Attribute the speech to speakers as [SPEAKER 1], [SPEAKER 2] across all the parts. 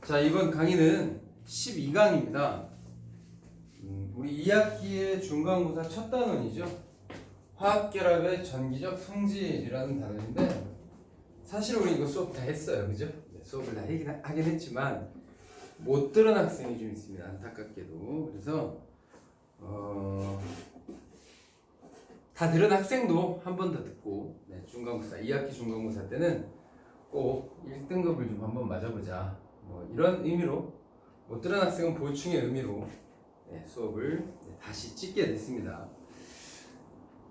[SPEAKER 1] 자, 이번 강의는 12강입니다. 우리 2학기의 중간고사 첫 단원이죠. 화학결합의 전기적 성질이라는 단원인데, 사실 우리 이거 수업 다 했어요, 그죠? 네, 수업을 다 하긴 했지만 못 들은 학생이 좀 있습니다, 안타깝게도. 그래서 다 들은 학생도 한 번 더 듣고, 중간고사 2학기 중간고사 때는 꼭 1등급을 좀 한번 맞아보자, 뭐 이런 의미로, 못 들은 학생은 보충의 의미로 수업을 다시 찍게 됐습니다.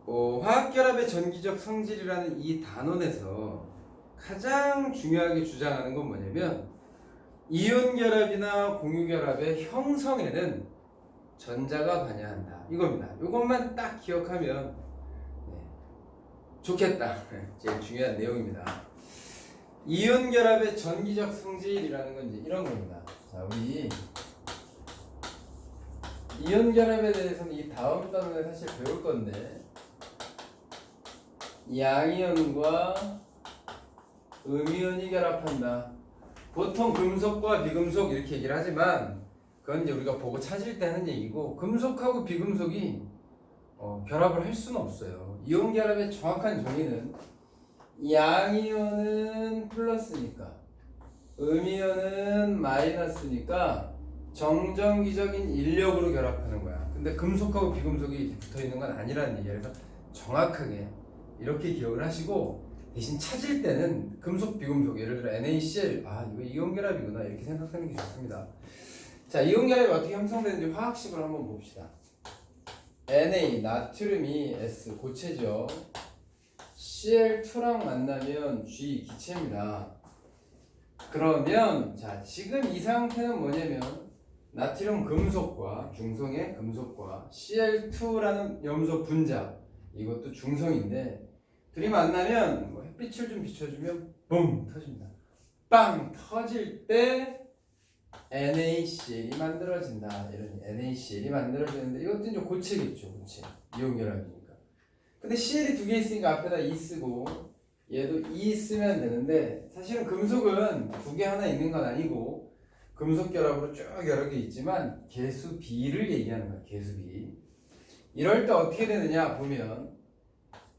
[SPEAKER 1] 화학결합의 전기적 성질이라는 이 단원에서 가장 중요하게 주장하는 건 뭐냐면, 이온결합이나 공유결합의 형성에는 전자가 관여한다, 이겁니다. 이것만 딱 기억하면 좋겠다. 제일 중요한 내용입니다. 이온결합의 전기적 성질이라는 건 이제 이런 겁니다. 자, 우리 이온결합에 대해서는 이 다음 단원에 사실 배울 건데, 양이온과 음이온이 결합한다. 보통 금속과 비금속 이렇게 얘기를 하지만 그건 이제 우리가 보고 찾을 때 하는 얘기고, 금속하고 비금속이 결합을 할 수는 없어요. 이온 결합의 정확한 정의는 양이온은 플러스니까 음이온은 마이너스니까 정전기적인 인력으로 결합하는 거야. 근데 금속하고 비금속이 붙어 있는 건 아니라는 얘기야. 그래서 정확하게 이렇게 기억을 하시고, 대신 찾을 때는 금속 비금속, 예를 들어 NaCl, 이거 이온 결합이구나, 이렇게 생각하는 게 좋습니다. 자, 이온 결합이 어떻게 형성되는지 화학식으로 한번 봅시다. Na, 나트륨이 S, 고체죠. Cl2랑 만나면 G, 기체입니다. 그러면 자, 지금 이 상태는 뭐냐면, 나트륨 금속과, 중성의 금속과 Cl2라는 염소 분자, 이것도 중성인데, 둘이 만나면 뭐 햇빛을 좀 비춰주면 붐 터집니다. 빵 터질 때 NaCl이 만들어진다. 이런 NaCl이 만들어지는데, 이것도 이제 고체겠죠, 고체. 이온결합이니까. 근데 Cl이 두 개 있으니까 앞에다 E 쓰고, 얘도 E 쓰면 되는데, 사실은 금속은 두 개 하나 있는 건 아니고, 금속 결합으로 쭉 여러 개 있지만 개수 B를 얘기하는 거야, 개수 B. 이럴 때 어떻게 되느냐 보면,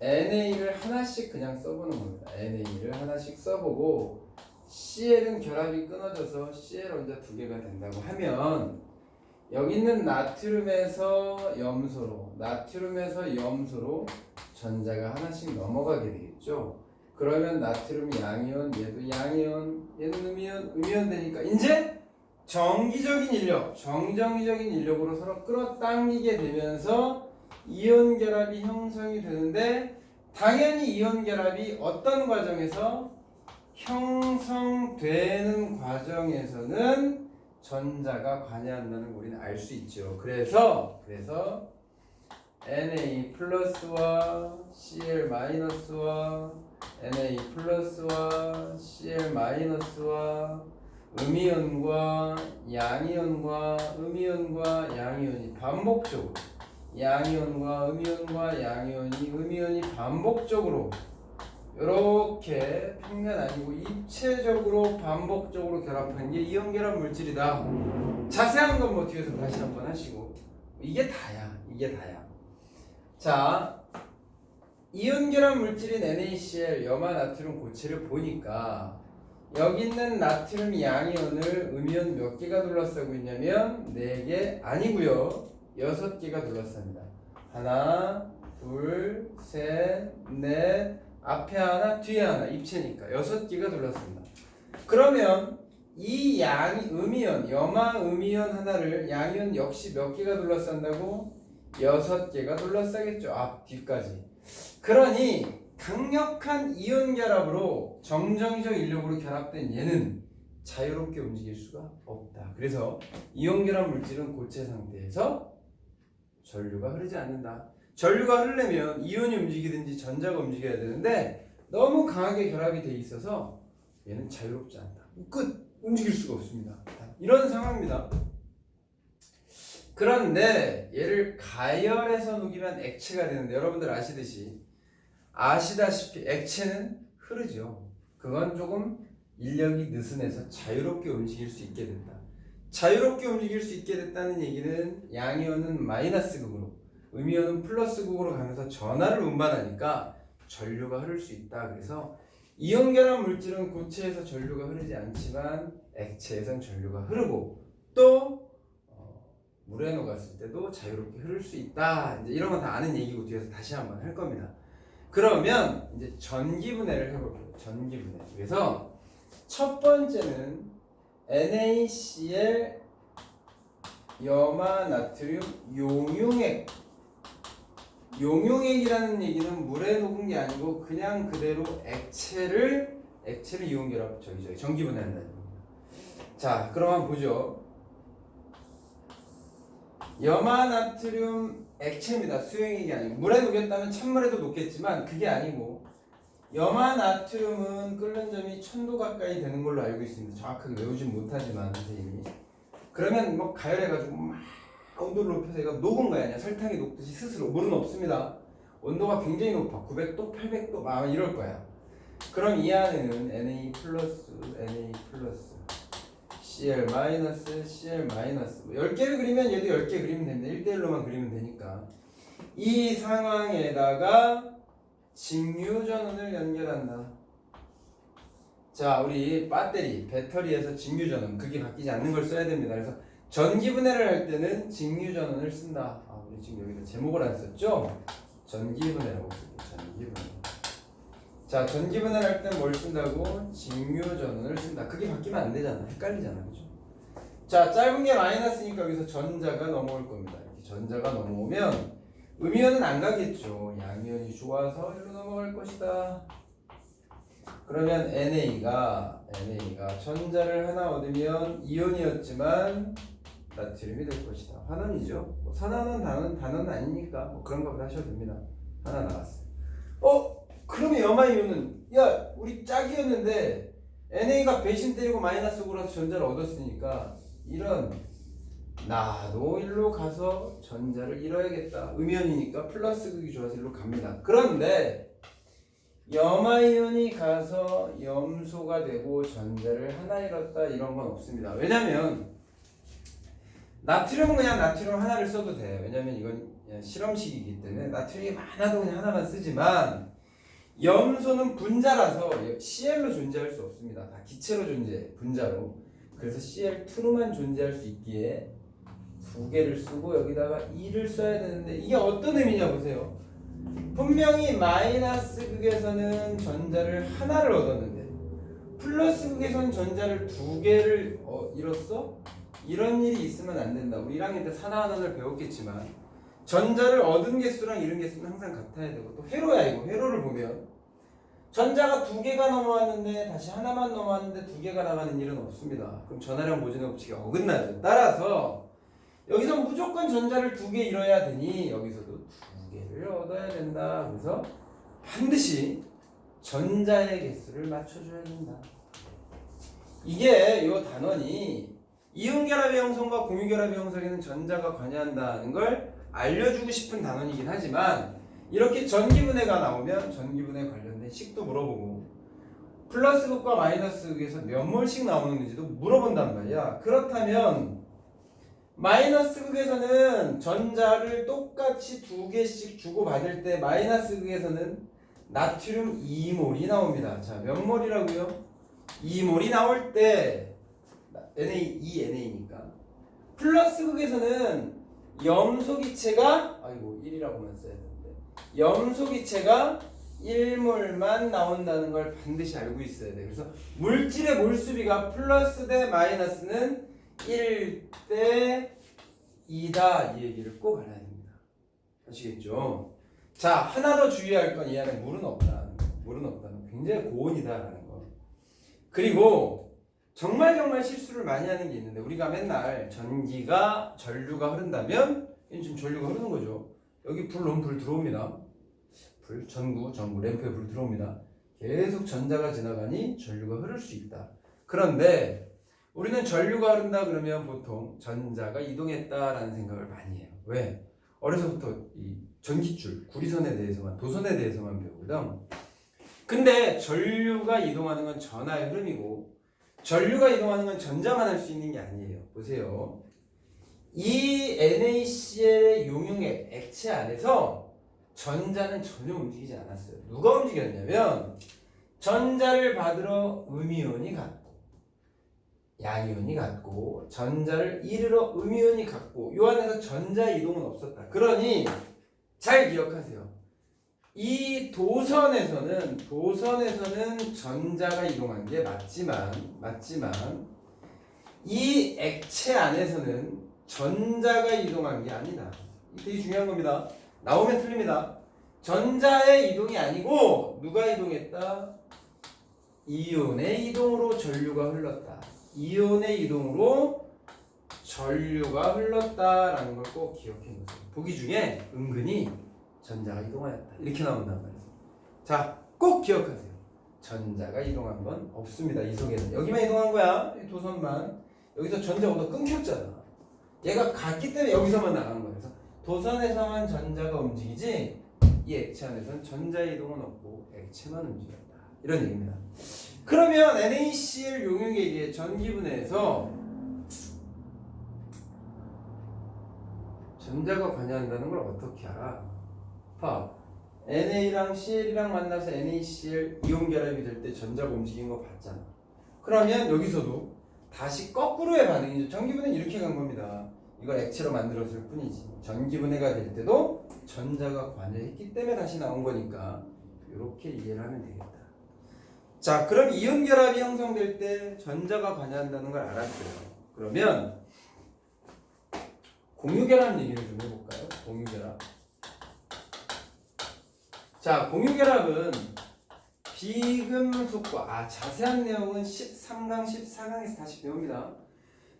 [SPEAKER 1] NA를 하나씩 그냥 써보는 겁니다. NA를 하나씩 써보고, Cl은 결합이 끊어져서 Cl 혼자 두 개가 된다고 하면, 여기 있는 나트륨에서 염소로 전자가 하나씩 넘어가게 되겠죠. 그러면 나트륨 양이온, 얘도 양이온, 얘는 음이온 되니까 이제 정기적인 인력, 정정기적인 인력으로 서로 끌어당기게 되면서 이온 결합이 형성이 되는데, 당연히 이온 결합이 어떤 과정에서 형성되는 과정에서는 전자가 관여한다는 걸 우리는 알 수 있죠. 그래서 Na 플러스와 Cl 마이너스와 Na 플러스와 Cl 마이너스와 음이온과 양이온과 음이온과 양이온이 반복적으로, 양이온과 음이온과 양이온이 음이온이 반복적으로 이렇게 평면 아니고 입체적으로 반복적으로 결합한 게 이온 결합 물질이다. 자세한 건 뭐 뒤에서 다시 한번 하시고, 이게 다야. 자, 이온 결합 물질인 NaCl, 염화 나트륨 고체를 보니까 여기 있는 나트륨 양이온을 음이온 몇 개가 둘러싸고 있냐면 4개 아니고요, 6개가 둘러쌉니다. 하나, 둘, 셋, 넷, 앞에 하나, 뒤에 하나, 입체니까 6개가 둘러쌉니다. 그러면 이 음이온, 염화 음이온 하나를 양이온 역시 몇 개가 둘러싼다고? 6개가 둘러싸겠죠, 앞, 뒤까지. 그러니 강력한 이온 결합으로 정정기적 인력으로 결합된 얘는 자유롭게 움직일 수가 없다. 그래서 이온 결합 물질은 고체 상태에서 전류가 흐르지 않는다. 전류가 흐르려면 이온이 움직이든지 전자가 움직여야 되는데, 너무 강하게 결합이 돼 있어서 얘는 자유롭지 않다. 끝! 움직일 수가 없습니다. 이런 상황입니다. 그런데 얘를 가열해서 녹이면 액체가 되는데, 여러분들 아시다시피 액체는 흐르죠. 그건 조금 인력이 느슨해서 자유롭게 움직일 수 있게 됐다. 자유롭게 움직일 수 있게 됐다는 얘기는 양이온은 마이너스 극으로, 음이온은 플러스 극으로 가면서 전하를 운반하니까 전류가 흐를 수 있다. 그래서 이온 결합 물질은 고체에서 전류가 흐르지 않지만 액체에선 전류가 흐르고 또 물에 녹았을 때도 자유롭게 흐를 수 있다. 이제 이런 건 다 아는 얘기고 뒤에서 다시 한번 할 겁니다. 그러면 이제 전기분해를 해볼게요. 전기분해. 그래서 첫 번째는 NaCl 염화 나트륨 용융액. 용융액이라는 얘기는 물에 녹은 게 아니고 그냥 그대로 액체를 이온 결합 전기분해한다는 겁니다. 자, 그럼 한번 보죠. 염화 나트륨 액체입니다. 수용액이 아니고 물에 녹였다면 찬물에도 녹겠지만 그게 아니고 염화 나트륨은 끓는 점이 1000도 가까이 되는 걸로 알고 있습니다. 정확하게 외우진 못하지만 선생님이 그러면 뭐 가열해가지고 막 온도를 높여서 얘가 녹은 거야. 그냥 설탕이 녹듯이 스스로. 물은 없습니다. 온도가 굉장히 높아. 900도, 800도 막 이럴 거야. 그럼 이 안에는 Na+, Cl-, Cl-, 10개를 그리면 얘도 10개 그리면 됩니다. 1대1로만 그리면 되니까. 이 상황에다가 직류전원을 연결한다. 자, 우리 배터리에서 직류전원, 그게 바뀌지 않는 걸 써야 됩니다. 그래서 전기분해를 할 때는 직류전원을 쓴다. 우리 지금 여기다 제목을 안 썼죠? 전기분해라고 쓸게요. 전기분해. 자, 전기분해를 할 때 뭘 쓴다고? 직류전원을 쓴다. 그게 바뀌면 안 되잖아. 헷갈리잖아. 그죠? 자, 짧은 게 마이너스니까 여기서 전자가 넘어올 겁니다. 이렇게 전자가 넘어오면 음이온은 안 가겠죠. 양이온이 좋아서 일로 넘어갈 것이다. 그러면 NA가 전자를 하나 얻으면 이온이었지만 나트륨이 될 것이다. 환원이죠. 뭐 산화는 단어는 아니니까 뭐 그런 거 하셔도 됩니다. 하나 나왔어요. 그러면 염화이온은 우리 짝이었는데 NA가 배신 때리고 마이너스 고라서 전자를 얻었으니까 이런 나도 일로 가서 전자를 잃어야겠다. 음이온이니까 플러스 극이 좋아서 일로 갑니다. 그런데 염화이온이 가서 염소가 되고 전자를 하나 잃었다 이런 건 없습니다. 왜냐면 나트륨은 그냥 나트륨 하나를 써도 돼요. 왜냐면 이건 그냥 실험식이기 때문에 나트륨이 많아도 그냥 하나만 쓰지만 염소는 분자라서 Cl로 존재할 수 없습니다. 다 기체로 분자로. 그래서 Cl2로만 존재할 수 있기에 두 개를 쓰고 여기다가 2를 써야 되는데 이게 어떤 의미냐 보세요. 분명히 마이너스 극에서는 전자를 하나를 얻었는데 플러스 극에서는 전자를 두 개를 잃었어? 이런 일이 있으면 안 된다. 우리 1학년 때 산화환원을 배웠겠지만 전자를 얻은 개수랑 잃은 개수는 항상 같아야 되고 또 회로야. 이거 회로를 보면 전자가 두 개가 넘어왔는데 다시 하나만 넘어왔는데 두 개가 나가는 일은 없습니다. 그럼 전하량 보존의 법칙이 어긋나죠. 따라서 여기서 무조건 전자를 두 개 잃어야 되니 여기서도 두 개를 얻어야 된다. 그래서 반드시 전자의 개수를 맞춰줘야 된다. 이게 이 단원이 이온결합의 형성과 공유결합의 형성에는 전자가 관여한다는 걸 알려주고 싶은 단원이긴 하지만 이렇게 전기분해가 나오면 전기분해 관련된 식도 물어보고 플러스 극과 마이너스 극에서 몇 몰씩 나오는지도 물어본단 말이야. 그렇다면 마이너스 극에서는 전자를 똑같이 두 개씩 주고받을 때 마이너스 극에서는 나트륨 2몰이 나옵니다. 자, 몇 몰이라고요? 2몰이 나올 때 Na2Na니까 플러스 극에서는 염소기체가 1이라고만 써야 되는데 염소기체가 1몰만 나온다는 걸 반드시 알고 있어야 돼. 그래서 물질의 몰수비가 플러스 대 마이너스는 1대 2다. 이 얘기를 꼭 알아야 됩니다. 아시겠죠? 자, 하나 더 주의할 건 이 안에 물은 없다는 거. 물은 없다는 거. 굉장히 고온이다라는 거. 그리고 정말 실수를 많이 하는 게 있는데 우리가 맨날 전류가 흐른다면 지금 전류가 흐르는 거죠. 여기 불 넣으면 불 들어옵니다. 전구 램프에 불 들어옵니다. 계속 전자가 지나가니 전류가 흐를 수 있다. 그런데 우리는 전류가 흐른다 그러면 보통 전자가 이동했다라는 생각을 많이 해요. 왜? 어려서부터 이 전기줄, 구리선에 대해서만, 도선에 대해서만 배우거든. 근데 전류가 이동하는 건 전하의 흐름이고 전류가 이동하는 건 전자만 할 수 있는 게 아니에요. 보세요. 이 NaCl의 용융의 액체 안에서 전자는 전혀 움직이지 않았어요. 누가 움직였냐면 전자를 받으러 음이온이 갔고 양이온이 갔고 전자를 잃으러 음이온이 갔고 이 안에서 전자 이동은 없었다. 그러니 잘 기억하세요. 이 도선에서는 전자가 이동한 게 맞지만 이 액체 안에서는 전자가 이동한 게 아니다. 이게 되게 중요한 겁니다. 나오면 틀립니다. 전자의 이동이 아니고 누가 이동했다? 이온의 이동으로 전류가 흘렀다. 이온의 이동으로 전류가 흘렀다라는 걸 꼭 기억해 놓으세요. 보기 중에 은근히 전자가 이동하였다. 이렇게 나온단 말이에요. 자, 꼭 기억하세요. 전자가 이동한 건 없습니다. 이 속에는. 여기만 이동한 거야. 이 도선만. 여기서 전자가 끊겼잖아. 얘가 갔기 때문에 여기서만 나간 거예요. 그래서 도선에서만 전자가 움직이지 이 액체 안에서는 전자 이동은 없고 액체만 움직였다. 이런 얘기입니다. 그러면 NaCl 용융액의 전기분해에서 전자가 관여한다는 걸 어떻게 알아? 봐. NA랑 CL이랑 만나서 NaCl 이온 결합이 될 때 전자가 움직인 거 봤잖아. 그러면 여기서도 다시 거꾸로의 반응이죠. 전기분해는 이렇게 간 겁니다. 이걸 액체로 만들었을 뿐이지. 전기분해가 될 때도 전자가 관여했기 때문에 다시 나온 거니까 이렇게 이해를 하면 되겠다. 자, 그럼 이온 결합이 형성될 때 전자가 관여한다는 걸 알았어요. 그러면 공유결합 얘기를 좀 해볼까요? 공유결합. 자, 공유결합은 비금속과 자세한 내용은 13강, 14강에서 다시 배웁니다.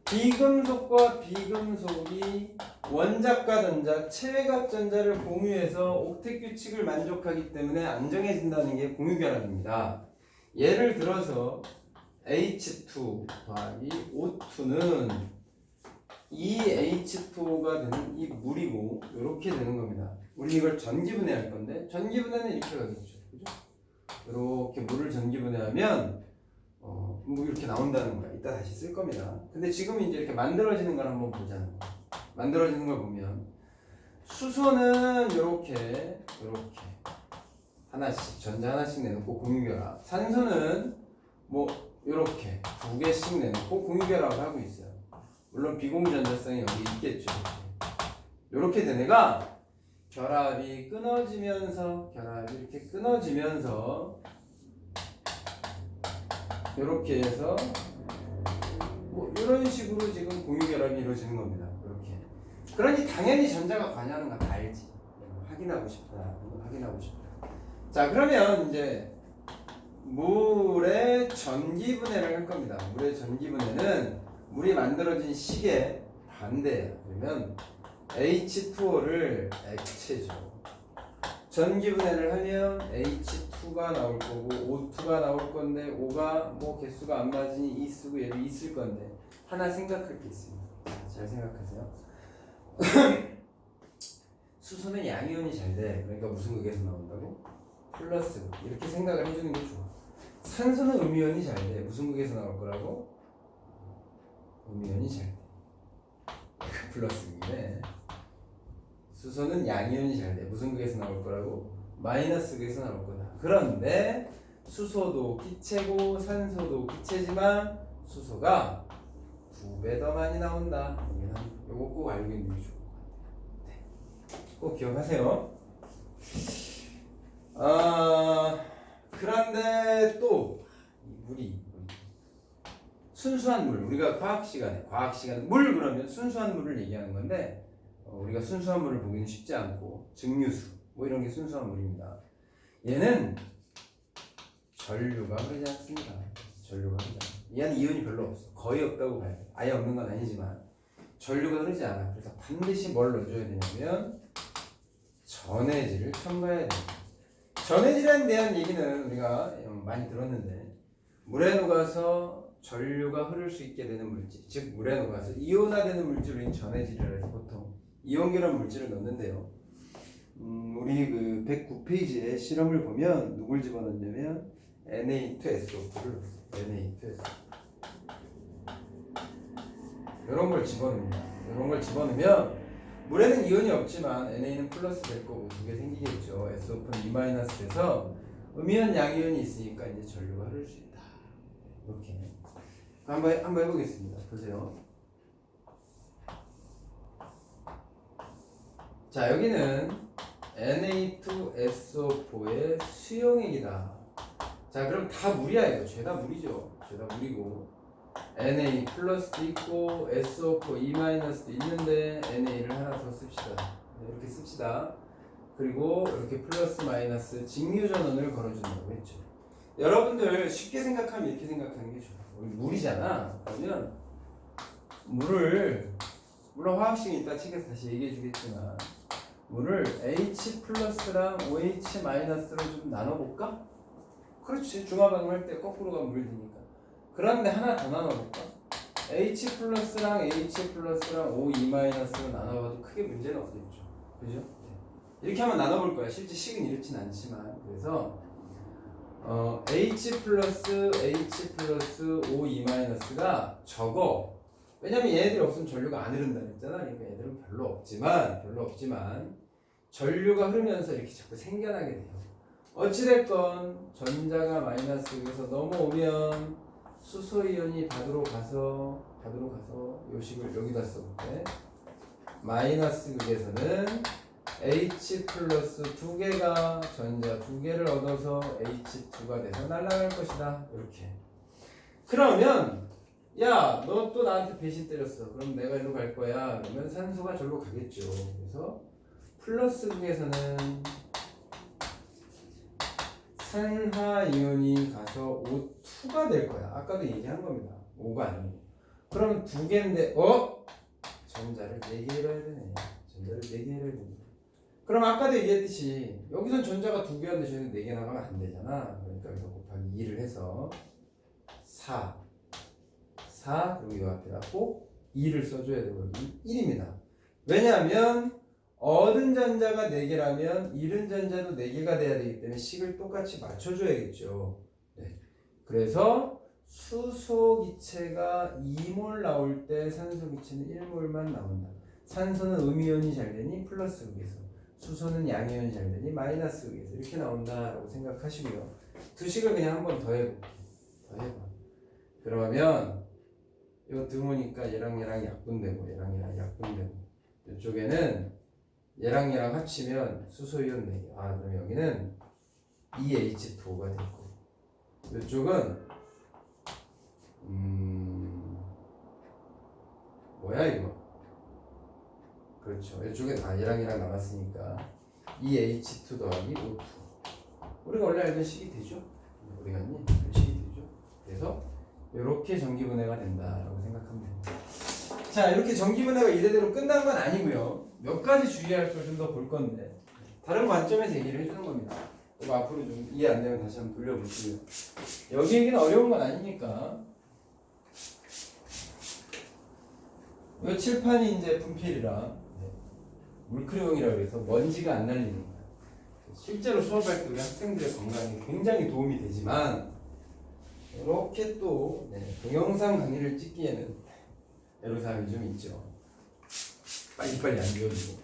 [SPEAKER 1] 비금속과 비금속이 원자과 전자, 체외각 전자를 공유해서 옥텟 규칙을 만족하기 때문에 안정해진다는 게 공유결합입니다. 예를 들어서 H2 더하기 O2는 이 H2O가 되는 이 물이고 이렇게 되는 겁니다. 우리 이걸 전기분해할 건데 전기분해는 이렇게 가겠죠. 그죠? 이렇게 물을 전기분해하면 뭐 이렇게 나온다는 거야. 이따 다시 쓸 겁니다. 근데 지금 이제 이렇게 만들어지는 걸 한번 보자는 거야. 만들어지는 걸 보면 수소는 이렇게 하나씩 전자 하나씩 내놓고 공유결합. 산소는 뭐 이렇게 두 개씩 내놓고 공유결합을 하고 있어요. 물론 비공유전자성이 여기 있겠죠. 이렇게 된 애가 결합이 끊어지면서 이렇게 끊어지면서 이렇게 해서 뭐 이런 식으로 지금 공유결합이 이루어지는 겁니다. 이렇게. 그러니 당연히 전자가 관여하는 건 다 알지. 확인하고 싶다. 자, 그러면 이제 물의 전기분해를 할 겁니다. 물의 전기분해는 물이 만들어진 식의 반대예요. 그러면 H2O를 액체죠. 전기분해를 하면 H2가 나올 거고 O2가 나올 건데 O가 뭐 개수가 안 맞으니 E 쓰고 얘도 E 쓸 건데 하나 생각할 게 있습니다. 잘 생각하세요. 수소는 양이온이 잘 돼. 그러니까 무슨 극에서 나온다고? 플러스. 이렇게 생각을 해주는 게 좋아. 산소는 음이온이 잘 돼. 무슨 극에서 나올 거라고? 음이온이 잘 돼. 플러스인데 수소는 양이온이 잘 돼. 무슨 극에서 나올 거라고? 마이너스 극에서 나올 거다. 그런데 수소도 기체고 산소도 기체지만 수소가 2배 더 많이 나온다. 요거 꼭 알고 있는 게 좋을 것 같아요. 네. 꼭 기억하세요. 그런데 또 물이 순수한 물, 우리가 과학 시간에 물 그러면 순수한 물을 얘기하는 건데 우리가 순수한 물을 보기는 쉽지 않고 증류수 뭐 이런 게 순수한 물입니다. 얘는 전류가 흐르지 않습니다. 이 안에 이온이 별로 없어. 거의 없다고 봐야 돼. 아예 없는 건 아니지만 전류가 흐르지 않아. 그래서 반드시 뭘 넣어줘야 되냐면 전해질을 첨가해야 됩니다. 전해질에 대한 얘기는 우리가 많이 들었는데 물에 녹아서 전류가 흐를 수 있게 되는 물질, 즉 물에 녹아서 이온화되는 물질을 전해질이라 해서 보통 이온결합 물질을 넣는데요. 우리 그 109페이지에 실험을 보면 누굴 집어넣냐면 Na2SO4를 Na2SO4 이런 걸 집어넣습니다. 이런 걸 집어넣으면 물에는 이온이 없지만 NA는 플러스 될 거고 두 개 생기겠죠. SO4는 E- 돼서 음이온 양이온이 있으니까 이제 전류가 흐를 수 있다. 이렇게 한번 해보겠습니다. 보세요. 자, 여기는 Na2SO4의 수용액이다. 자, 그럼 다 물이야. 이거 죄다 물이죠. 죄다 물이고 Na 플러스도 있고 SO4 E-도 있는데 NA를 하나 더 씁시다. 이렇게 씁시다. 그리고 이렇게 플러스 마이너스 직류전원을 걸어준다고 했죠. 여러분들 쉽게 생각하면 이렇게 생각하는 게 좋아요. 우리 물이잖아. 그러면 물론 화학식은 이따 책에서 다시 얘기해 주겠지만 물을 H 플러스랑 OH 마이너스로 좀 나눠볼까? 그렇지. 중화반응 할 때 거꾸로 가면 물 되니까. 그런데 하나 더 나눠볼까? H 플러스랑 O E 마이너스로 나눠봐도 크게 문제는 없겠죠. 그죠? 이렇게 하면 나눠볼 거야. 실제 식은 이렇진 않지만. 그래서 H 플러스 O E 마이너스가 적어. 왜냐면 얘네들이 없으면 전류가 안 흐른다 그랬잖아. 그러니까 얘들은 별로 없지만 전류가 흐르면서 이렇게 자꾸 생겨나게 돼요. 어찌됐건 전자가 마이너스 극에서 넘어오면 수소이온이 받으러 가서 요 식을 여기다 써볼게. 마이너스 극에서는 H 플러스 두 개가 전자 두 개를 얻어서 H2가 돼서 날아갈 것이다. 이렇게. 그러면 야, 너 또 나한테 배신 때렸어. 그럼 내가 이리로 갈 거야. 그러면 산소가 절로 가겠죠. 그래서 플러스 극에서는 산화이온이 가서 O2가 될 거야. 아까도 얘기한 겁니다. 5가 아니고. 그럼 두 개인데 전자를 4개 해야 되네. 전자를 4개 해야 되네. 그럼 아까도 얘기했듯이 여기선 전자가 2개였는데 저기는 4개 나가면 안 되잖아. 그러니까 여기서 곱하기 2를 해서 4 그리고 이 앞에다 꼭 2를 써줘야 되고 여기 1입니다. 왜냐하면 얻은 전자가 4개라면 잃은 전자도 4개가 돼야 되기 때문에 식을 똑같이 맞춰줘야겠죠. 네. 그래서 수소 기체가 2몰 나올 때 산소 기체는 1몰만 나온다. 산소는 음이온이 잘 되니 플러스 극에서, 수소는 양이온이 잘 되니 마이너스 극에서 이렇게 나온다라고 생각하시고요. 두 식을 그냥 한 번 더 해볼게요. 더 해봐. 그러면 이거 등호니까 얘랑 약분되고 얘랑 약분되고 이쪽에는 얘랑 합치면 수소이온 4개. 그럼 여기는 EH2O가 되고 이쪽은 뭐야 이거? 그렇죠. 이쪽에 얘랑 남았으니까 EH2 더하기 O2. 우리가 원래 알던 식이 되죠? 우리가 알던 식이 되죠? 그래서 이렇게 전기분해가 된다라고 생각하면 됩니다. 자, 이렇게 전기분해가 이대로 끝난 건 아니고요. 몇 가지 주의할 걸 좀 더 볼 건데 다른 관점에서 얘기를 해주는 겁니다. 이거 앞으로 좀 이해 안 되면 다시 한번 돌려보시고요. 여기 얘기는 어려운 건 아니니까. 이 칠판이 이제 분필이라 물크레용이라고 해서 먼지가 안 날리는 거예요. 실제로 수업할 때 우리 학생들의 건강에 굉장히 도움이 되지만 이렇게 또 동영상 강의를 찍기에는 애로사항이 좀 있죠. 빨리빨리 안 지워지고.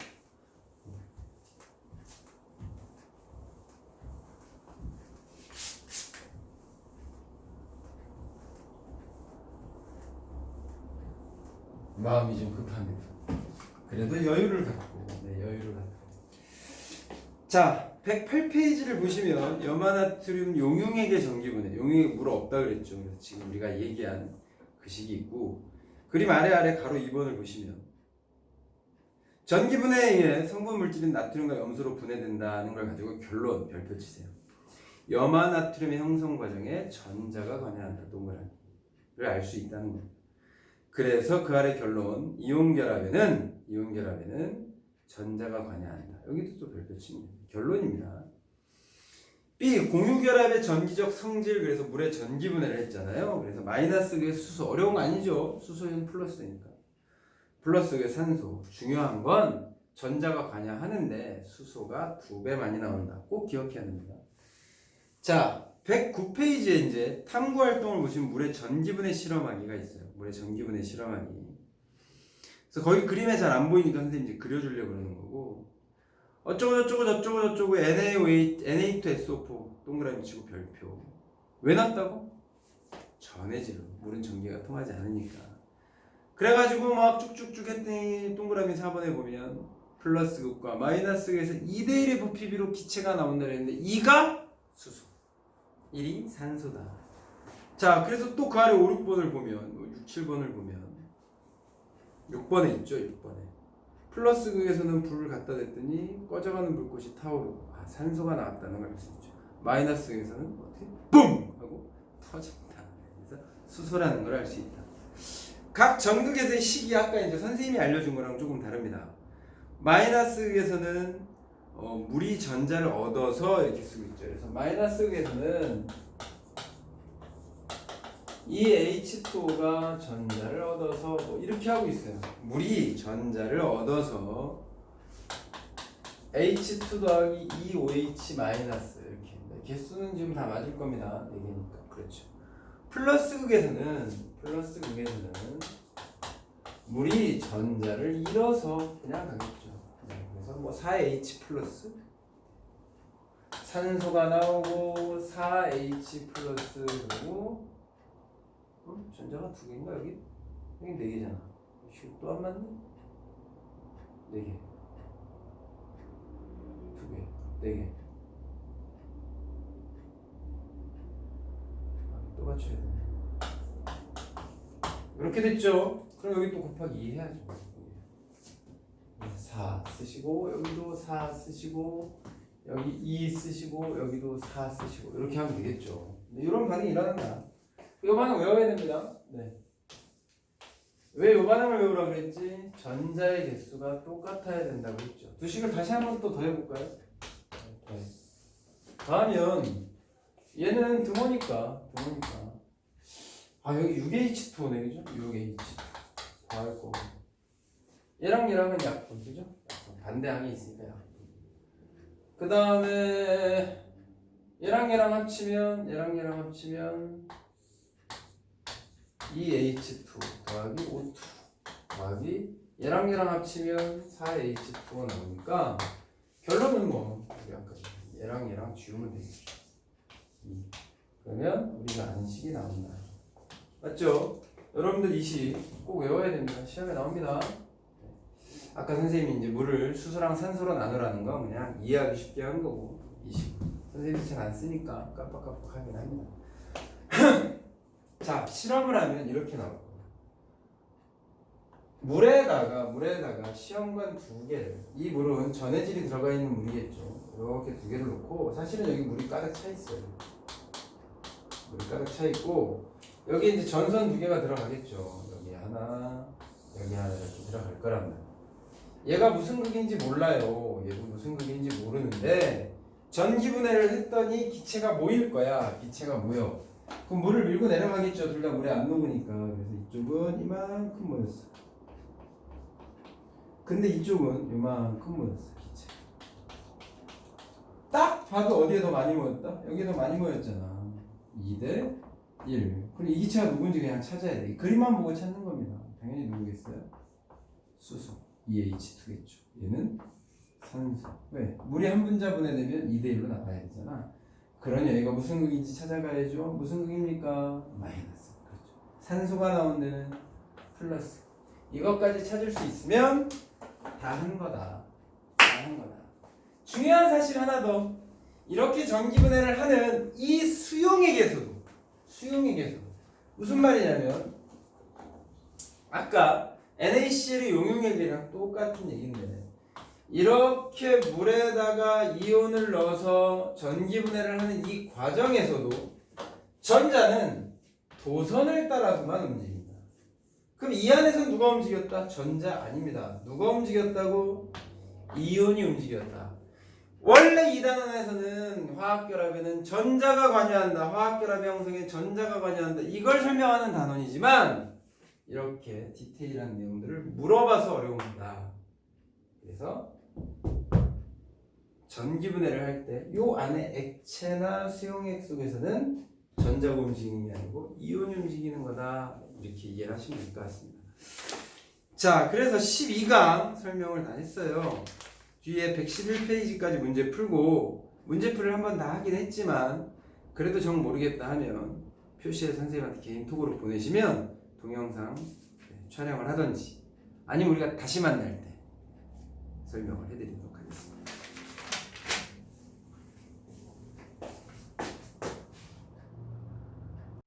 [SPEAKER 1] 마음이 좀 급합니다. 그래도 여유를 갖고. 자, 108페이지를 보시면 염화나트륨 용융액의 전기분해. 용융액 물 없다 그랬죠. 그래서 지금 우리가 얘기한 그 식이 있고, 그림 아래 가로 2번을 보시면 전기분해에 의해 성분 물질인 나트륨과 염소로 분해된다는 걸 가지고 결론 별표 치세요. 염화나트륨의 형성 과정에 전자가 관여한다. 동그라미를 알 수 있다는 겁니다. 그래서 그 아래 결론 이온 결합에는 전자가 관여한다. 여기도 또 별표 치면 결론입니다. B. 공유결합의 전기적 성질. 그래서 물의 전기분해를 했잖아요. 그래서 마이너스 극에 수소. 어려운 거 아니죠. 수소는 플러스니까. 플러스 극에 산소. 중요한 건 전자가 관여하는데 수소가 2배 많이 나온다. 꼭 기억해야 됩니다. 자, 109페이지에 이제 탐구 활동을 보시면 물의 전기분해 실험하기가 있어요. 물의 전기분해 실험하기. 그래서 거기 그림에 잘 안 보이니까 선생님이 이제 그려주려고 그러는 거고, 어쩌고 저쩌고 저쩌고 저쩌고 Na2SO4 동그라미 치고 별표. 왜 놨다고? 전해질로. 물은 전기가 통하지 않으니까. 그래가지고 막 쭉쭉쭉 했더니 동그라미 4번에 보면 플러스 극과 마이너스 극에서 2대1의 부피비로 기체가 나온다 그랬는데 2가 수소, 1이 산소다. 자, 그래서 또 그 아래 5, 6번을 보면 6, 7번을 보면 6번에 있죠. 6번에 플러스 극에서는 불을 갖다 댔더니 꺼져가는 불꽃이 타오르고 산소가 나왔다는 걸 알 수 있죠. 마이너스 극에서는 어떻게 뿜! 하고 터진다. 그래서 수소라는 걸 알 수 있다. 각 전극에서의 식이 아까 이제 선생님이 알려준 거랑 조금 다릅니다. 마이너스 극에서는 물이 전자를 얻어서 이렇게 쓰고 있죠. 그래서 마이너스 극에서는 이 H2O가 전자를 얻어서 뭐 이렇게 하고 있어요. 물이 전자를 얻어서 H2 더하기 2OH 마이너스 이렇게. 개수는 지금 다 맞을 겁니다. 4개니까. 그렇죠. 플러스 극에서는 물이 전자를 잃어서 그냥 가겠죠. 그래서 뭐 4H 플러스 산소가 나오고 4H 플러스 그리고 전자가 2개인가 여기? 여기 4개잖아. 또 안 맞네? 4개 2개 4개 또 맞춰야 되네. 이렇게 됐죠? 그럼 여기 또 곱하기 2 해야죠. 4 쓰시고 여기도 4 쓰시고 여기 2 쓰시고 여기도 4 쓰시고 이렇게 하면 되겠죠. 이런 반응이 일어난다. 이 반응 외워야 됩니다. 네. 왜 이 반응을 외우라고 그랬지? 전자의 개수가 똑같아야 된다고 했죠. 두 식을 다시 한번 또 더해볼까요? 네. 더하면 얘는 등호니까 여기 6H2O네 그죠? 6H2 더할 거고 얘랑 얘랑은 약분 그죠? 반대항이 있으니까 약분. 그 다음에 얘랑 얘랑 합치면 2H2 더하기 O2 더하기 얘랑 얘랑 합치면 4H2가 나오니까 결론은 뭐 우리 아까 얘랑 얘랑 지우면 되겠죠. 그러면 우리가 아는 식이 나온다. 맞죠? 여러분들 이 식 꼭 외워야 됩니다. 시험에 나옵니다. 아까 선생님이 이제 물을 수소랑 산소로 나누라는 건 그냥 이해하기 쉽게 한 거고 이 식 선생님이 잘 안 쓰니까 깜빡깜빡하긴 합니다. 자, 실험을 하면 이렇게 나올 거예요. 물에다가 시험관 2개를 이 물은 전해질이 들어가 있는 물이겠죠. 이렇게 2개를 놓고 사실은 여기 물이 가득 차 있어요. 물이 가득 차 있고 여기 이제 전선 2개가 들어가겠죠. 여기 하나 이렇게 들어갈 거란 말이에요. 얘가 무슨 극인지 몰라요. 얘도 무슨 극인지 모르는데 전기분해를 했더니 기체가 모일 거야. 기체가 모여. 그럼 물을 밀고 내려가겠죠. 둘 다 물에 안 녹으니까. 그래서 이쪽은 이만큼 모였어. 근데 이쪽은 이만큼 모였어. 기체. 딱 봐도 어디에 더 많이 모였다? 여기에 더 많이 모였잖아. 2대 1. 그럼 이 기체가 누군지 그냥 찾아야 돼. 그림만 보고 찾는 겁니다. 당연히 누구겠어요? 수소. 2H2겠죠. 얘는 산소. 왜? 물이 한 분자 분해되면 2대1로 나가야 되잖아. 그러니 얘가 무슨 극인지 찾아가야죠. 무슨 극입니까? 마이너스. 그렇죠. 산소가 나온 데는 플러스. 이것까지 찾을 수 있으면 다 한 거다. 중요한 사실 하나 더. 이렇게 전기분해를 하는 이 수용의 개수도 무슨 말이냐면 아까 NaCl의 용융액이랑 똑같은 얘기인데 이렇게 물에다가 이온을 넣어서 전기분해를 하는 이 과정에서도 전자는 도선을 따라서만 움직인다. 그럼 이 안에서 누가 움직였다? 전자 아닙니다. 누가 움직였다고? 이온이 움직였다. 원래 이 단원에서는 화학결합에는 전자가 관여한다. 화학결합 형성에 전자가 관여한다. 이걸 설명하는 단원이지만 이렇게 디테일한 내용들을 물어봐서 어려운 거다. 그래서 전기분해를 할 때 요 안에 액체나 수용액 속에서는 전자가 움직이는 게 아니고 이온이 움직이는 거다. 이렇게 이해를 하시면 될 것 같습니다. 자, 그래서 12강 설명을 다 했어요. 뒤에 111페이지까지 문제 풀고 문제풀이를 한번 다 하긴 했지만 그래도 정 모르겠다 하면 표시해 선생님한테 개인 톡으로 보내시면 동영상 촬영을 하던지 아니면 우리가 다시 만날 때 설명을 해드리도록 하겠습니다.